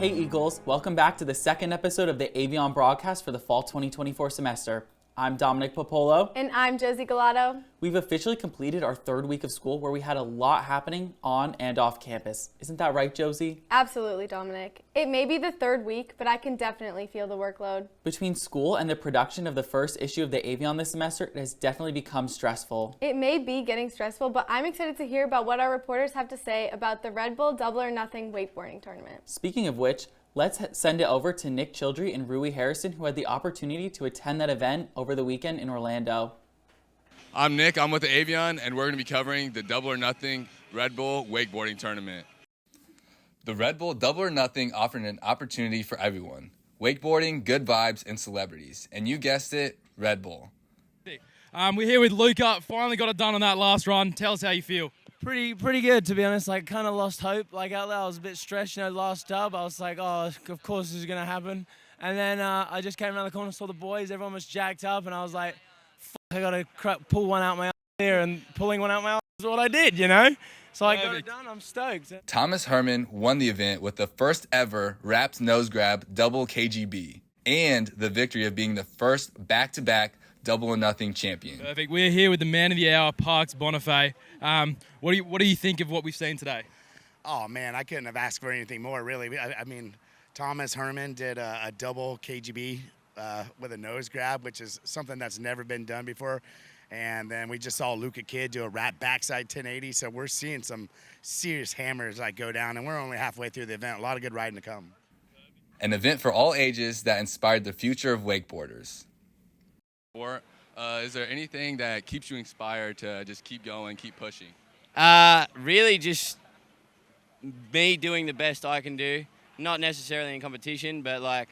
Hey Eagles, welcome back to the second episode of the Avion broadcast for the fall 2024 semester. I'm Dominic Popolo. And I'm Josie Galato. We've officially completed our third week of school where we had a lot happening on and off campus. Isn't that right, Josie? Absolutely, Dominic. It may be the third week, but I can definitely feel the workload. Between school and the production of the first issue of the Avion this semester, it has definitely become stressful. It may be getting stressful, but I'm excited to hear about what our reporters have to say about the Redbull Double or Nothing Wakeboarding Tournament. Speaking of which, let's send it over to Nick Childry and Rui Harrison, who had the opportunity to attend that event over the weekend in Orlando. I'm Nick, I'm with the Avion, and we're going to be covering the Double or Nothing Redbull Wakeboarding Tournament. The Redbull Double or Nothing offered an opportunity for everyone. Wakeboarding, good vibes, and celebrities. And you guessed it, Redbull. We're here with Luca. Finally got it done on that last run. Tell us how you feel. Pretty good, to be honest. Like, kind of lost hope. Like, out there, I was a bit stressed, last dub. I was like, oh, of course this is going to happen. And then I just came around the corner, saw the boys. Everyone was jacked up, and I was like, fuck, I got to pull one out my ass here. And pulling one out my ass is what I did, So I got it done. I'm stoked. Thomas Herman won the event with the first ever wrapped nose grab double KGB and the victory of being the first back-to-back Double or Nothing champion. Perfect. We're here with the man of the hour, Parks Bonifay. What do you think of what we've seen today? Oh, man, I couldn't have asked for anything more, really. I mean, Thomas Herman did a double KGB with a nose grab, which is something that's never been done before. And then we just saw Luca Kidd do a wrap backside 1080. So we're seeing some serious hammers go down, and we're only halfway through the event. A lot of good riding to come. An event for all ages that inspired the future of wakeboarders. Or is there anything that keeps you inspired to just keep going, keep pushing? Really just me doing the best I can do. Not necessarily in competition, but like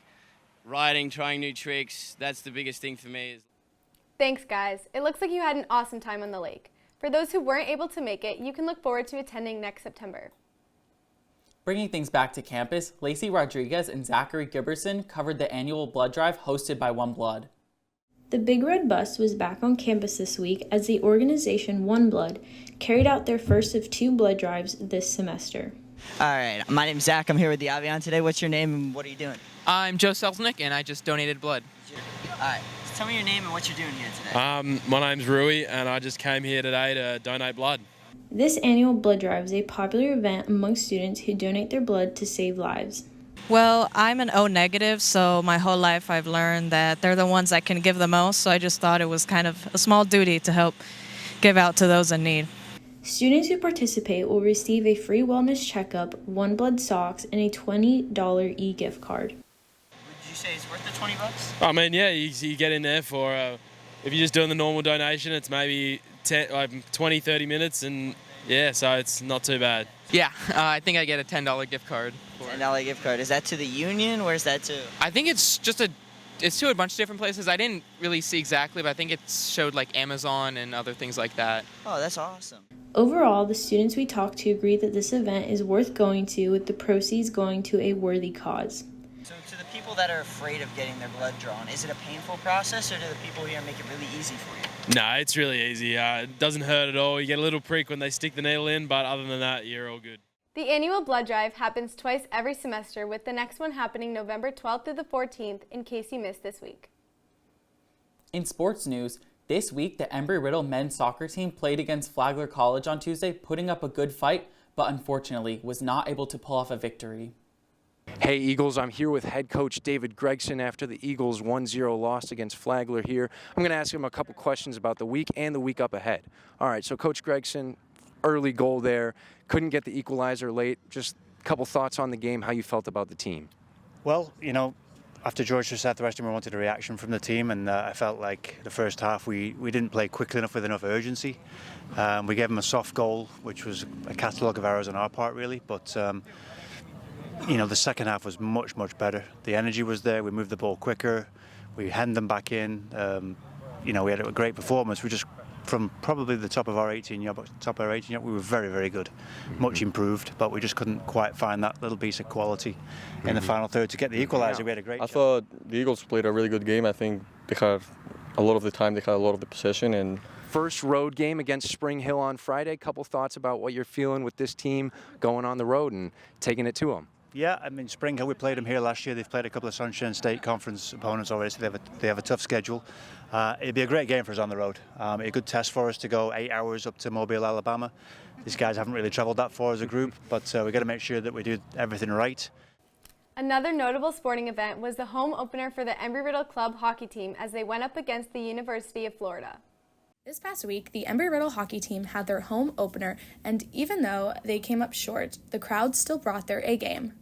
riding, trying new tricks. That's the biggest thing for me. Thanks, guys. It looks like you had an awesome time on the lake. For those who weren't able to make it, you can look forward to attending next September. Bringing things back to campus, Lacey Rodriguez and Zachary Giberson covered the annual blood drive hosted by OneBlood. The Big Red Bus was back on campus this week as the organization OneBlood carried out their first of 2 blood drives this semester. All right, my name's Zach. I'm here with the Avion today. What's your name and what are you doing? I'm Joe Selznick, and I just donated blood. All right, so tell me your name and what you're doing here today. My name's Rui, and I just came here today to donate blood. This annual blood drive is a popular event among students who donate their blood to save lives. Well, I'm an O negative, so my whole life I've learned that they're the ones that can give the most, so I just thought it was kind of a small duty to help give out to those in need. Students who participate will receive a free wellness checkup, OneBlood socks, and a $20 e-gift card. Would you say it's worth the $20? I mean, yeah, you get in there for, if you're just doing the normal donation, it's maybe 20, 30 minutes, and yeah, so it's not too bad. Yeah, I think I get a $10 gift card. $10 gift card. Is that to the union? Where's that to? I think it's it's to a bunch of different places. I didn't really see exactly, but I think it showed like Amazon and other things like that. Oh, that's awesome. Overall, the students we talked to agree that this event is worth going to, with the proceeds going to a worthy cause. So to the people that are afraid of getting their blood drawn, is it a painful process, or do the people here make it really easy for you? No, it's really easy. It doesn't hurt at all. You get a little prick when they stick the needle in, but other than that, you're all good. The annual blood drive happens twice every semester, with the next one happening November 12th through the 14th, in case you missed this week. In sports news, this week the Embry-Riddle men's soccer team played against Flagler College on Tuesday, putting up a good fight, but unfortunately was not able to pull off a victory. Hey Eagles, I'm here with head coach David Gregson after the Eagles 1-0 loss against Flagler here. I'm going to ask him a couple questions about the week and the week up ahead. All right, so Coach Gregson, early goal there, couldn't get the equalizer late. Just a couple thoughts on the game, how you felt about the team. Well, after George just left the rest of them, we wanted a reaction from the team, and I felt like the first half we didn't play quickly enough with enough urgency. We gave them a soft goal, which was a catalogue of errors on our part, really, but the second half was much, much better. The energy was there. We moved the ball quicker. We handed them back in. We had a great performance. We just, from probably the top of our 18-yard, we were very, very good. Much improved, but we just couldn't quite find that little piece of quality in the final third to get the equalizer. We had a great I thought the Eagles played a really good game. I think they had a lot of the time, they had a lot of the possession, and First road game against Spring Hill on Friday. Couple thoughts about what you're feeling with this team going on the road and taking it to them. Yeah, I mean, Spring Hill, we played them here last year. They've played a couple of Sunshine State Conference opponents already, so they have a tough schedule. It'd be a great game for us on the road. A good test for us to go 8 hours up to Mobile, Alabama. These guys haven't really traveled that far as a group, but we've got to make sure that we do everything right. Another notable sporting event was the home opener for the Embry-Riddle Club hockey team as they went up against the University of Florida. This past week, the Embry-Riddle hockey team had their home opener, and even though they came up short, the crowd still brought their A-game.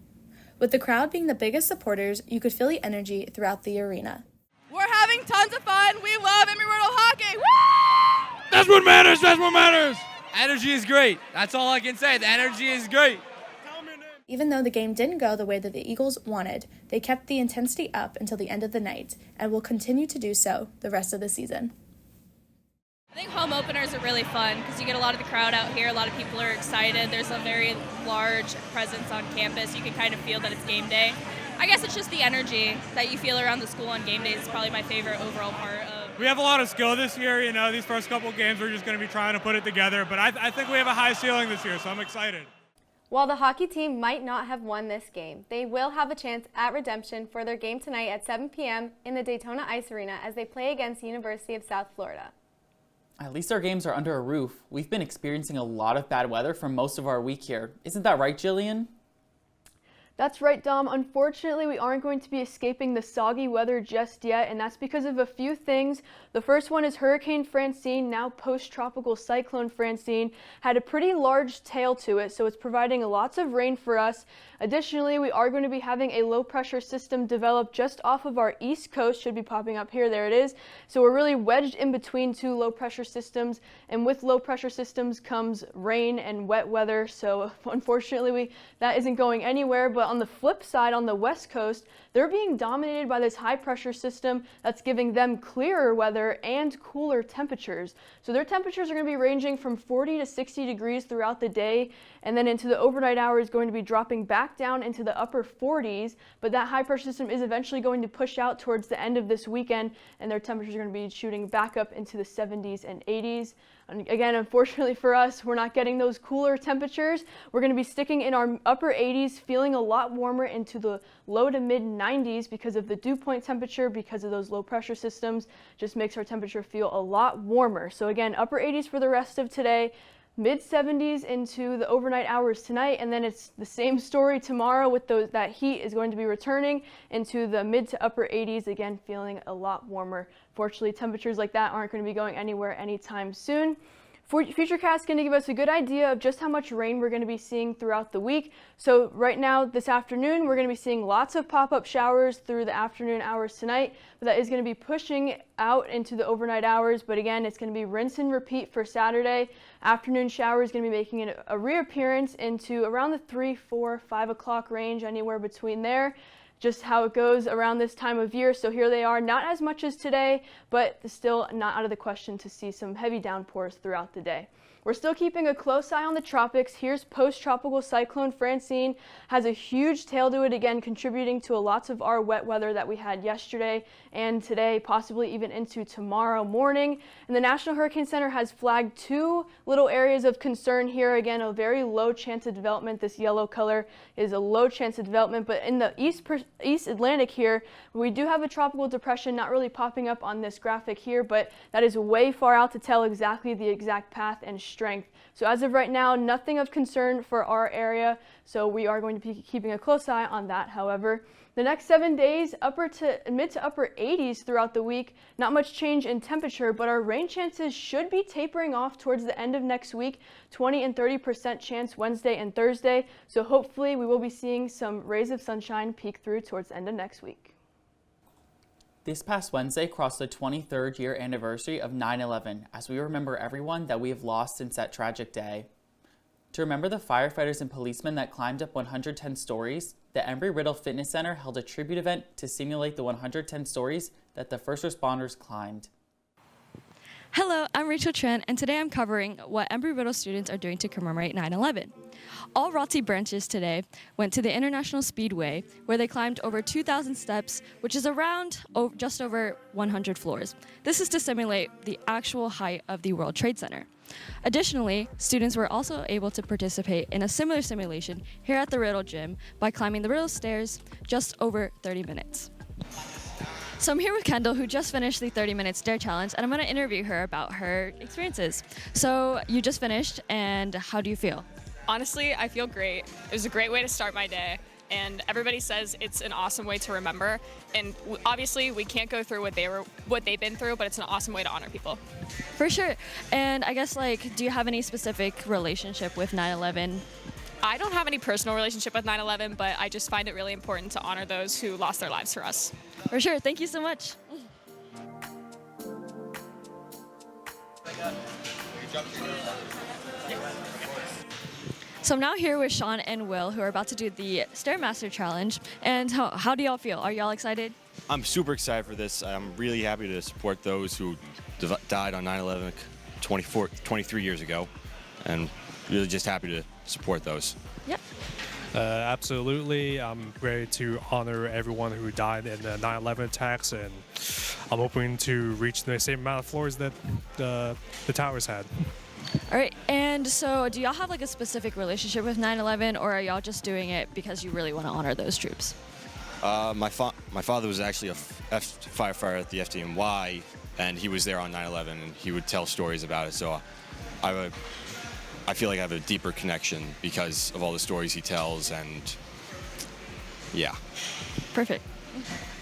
With the crowd being the biggest supporters, you could feel the energy throughout the arena. We're having tons of fun. We love Embry-Riddle hockey. Woo! That's what matters. That's what matters. Energy is great. That's all I can say. The energy is great. Even though the game didn't go the way that the Eagles wanted, they kept the intensity up until the end of the night and will continue to do so the rest of the season. I think home openers are really fun because you get a lot of the crowd out here. A lot of people are excited. There's a very large presence on campus. You can kind of feel that it's game day. I guess it's just the energy that you feel around the school on game days is probably my favorite overall part of. We have a lot of skill this year. You know, these first couple of games we're just going to be trying to put it together. But I think we have a high ceiling this year, so I'm excited. While the hockey team might not have won this game, they will have a chance at redemption for their game tonight at 7 p.m. in the Daytona Ice Arena as they play against the University of South Florida. At least our games are under a roof. We've been experiencing a lot of bad weather for most of our week here. Isn't that right, Jillian? That's right, Dom. Unfortunately, we aren't going to be escaping the soggy weather just yet, and that's because of a few things. The first one is Hurricane Francine, now post-tropical cyclone Francine, had a pretty large tail to it, so it's providing lots of rain for us. Additionally, we are going to be having a low-pressure system develop just off of our east coast, should be popping up here, there it is. So we're really wedged in between two low-pressure systems, and with low-pressure systems comes rain and wet weather, so unfortunately that isn't going anywhere. But on the flip side, on the west coast, they're being dominated by this high-pressure system that's giving them clearer weather and cooler temperatures. So their temperatures are going to be ranging from 40 to 60 degrees throughout the day, and then into the overnight hours going to be dropping back down into the upper 40s, but that high pressure system is eventually going to push out towards the end of this weekend, and their temperatures are going to be shooting back up into the 70s and 80s. And again, unfortunately for us, we're not getting those cooler temperatures. We're going to be sticking in our upper 80s, feeling a lot warmer into the low to mid 90s because of the dew point temperature, because of those low pressure systems. Just makes our temperature feel a lot warmer. So again, upper 80s for the rest of today, mid 70s into the overnight hours tonight, and then it's the same story tomorrow with that heat is going to be returning into the mid to upper 80s, again feeling a lot warmer. Fortunately, temperatures like that aren't going to be going anywhere anytime soon. Futurecast is going to give us a good idea of just how much rain we're going to be seeing throughout the week. So right now, this afternoon, we're going to be seeing lots of pop-up showers through the afternoon hours tonight, but that is going to be pushing out into the overnight hours. But again, it's going to be rinse and repeat for Saturday. Afternoon shower is going to be making a reappearance into around the 3, 4, 5 o'clock range, anywhere between there. Just how it goes around this time of year. So here they are, not as much as today, but still not out of the question to see some heavy downpours throughout the day. We're still keeping a close eye on the tropics. Here's post-tropical cyclone Francine, has a huge tail to it, again contributing to lots of our wet weather that we had yesterday and today, possibly even into tomorrow morning. And the National Hurricane Center has flagged 2 little areas of concern here. Again, a very low chance of development. This yellow color is a low chance of development, but in the East Atlantic here, we do have a tropical depression, not really popping up on this graphic here, but that is way far out to tell exactly the exact path and strength. So as of right now, nothing of concern for our area, so we are going to be keeping a close eye on that. However, the next 7 days, mid to upper 80s throughout the week. Not much change in temperature, but our rain chances should be tapering off towards the end of next week. 20 and 30% chance Wednesday and Thursday. So hopefully we will be seeing some rays of sunshine peek through towards the end of next week. This past Wednesday crossed the 23rd year anniversary of 9/11 as we remember everyone that we have lost since that tragic day. To remember the firefighters and policemen that climbed up 110 stories, the Embry-Riddle Fitness Center held a tribute event to simulate the 110 stories that the first responders climbed. Hello, I'm Rachel Trent, and today I'm covering what Embry-Riddle students are doing to commemorate 9/11. All ROTC branches today went to the International Speedway, where they climbed over 2,000 steps, which is around just over 100 floors. This is to simulate the actual height of the World Trade Center. Additionally, students were also able to participate in a similar simulation here at the Riddle Gym by climbing the Riddle stairs just over 30 minutes. So I'm here with Kendall, who just finished the 30-minute stair challenge, and I'm going to interview her about her experiences. So you just finished, and how do you feel? Honestly, I feel great. It was a great way to start my day, and everybody says it's an awesome way to remember. And obviously, we can't go through what they've been through, but it's an awesome way to honor people. For sure. And I guess, like, do you have any specific relationship with 9/11? I don't have any personal relationship with 9/11, but I just find it really important to honor those who lost their lives for us. For sure. Thank you so much. So I'm now here with Sean and Will, who are about to do the Stairmaster Challenge. And how do y'all feel? Are y'all excited? I'm super excited for this. I'm really happy to support those who died on 9/11 23 years ago, and really just happy to support those. Yep. Absolutely. I'm ready to honor everyone who died in the 9/11 attacks, and I'm hoping to reach the same amount of floors that the towers had. All right, and so do y'all have like a specific relationship with 9/11, or are y'all just doing it because you really want to honor those troops? My father was actually a firefighter at the FDNY, and he was there on 9/11, and he would tell stories about it. So I feel like I have a deeper connection because of all the stories he tells, and yeah. Perfect.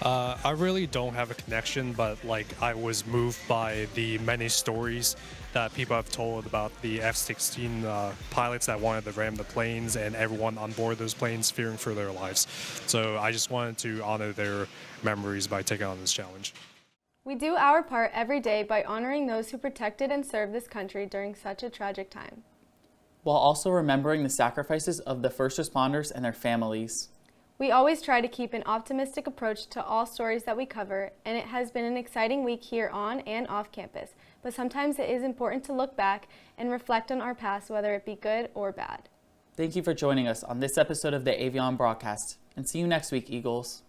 I really don't have a connection, but like I was moved by the many stories that people have told about the F-16 pilots that wanted to ram the planes and everyone on board those planes fearing for their lives. So I just wanted to honor their memories by taking on this challenge. We do our part every day by honoring those who protected and served this country during such a tragic time, while also remembering the sacrifices of the first responders and their families. We always try to keep an optimistic approach to all stories that we cover, and it has been an exciting week here on and off campus. But sometimes it is important to look back and reflect on our past, whether it be good or bad. Thank you for joining us on this episode of the Avion broadcast, and see you next week, Eagles.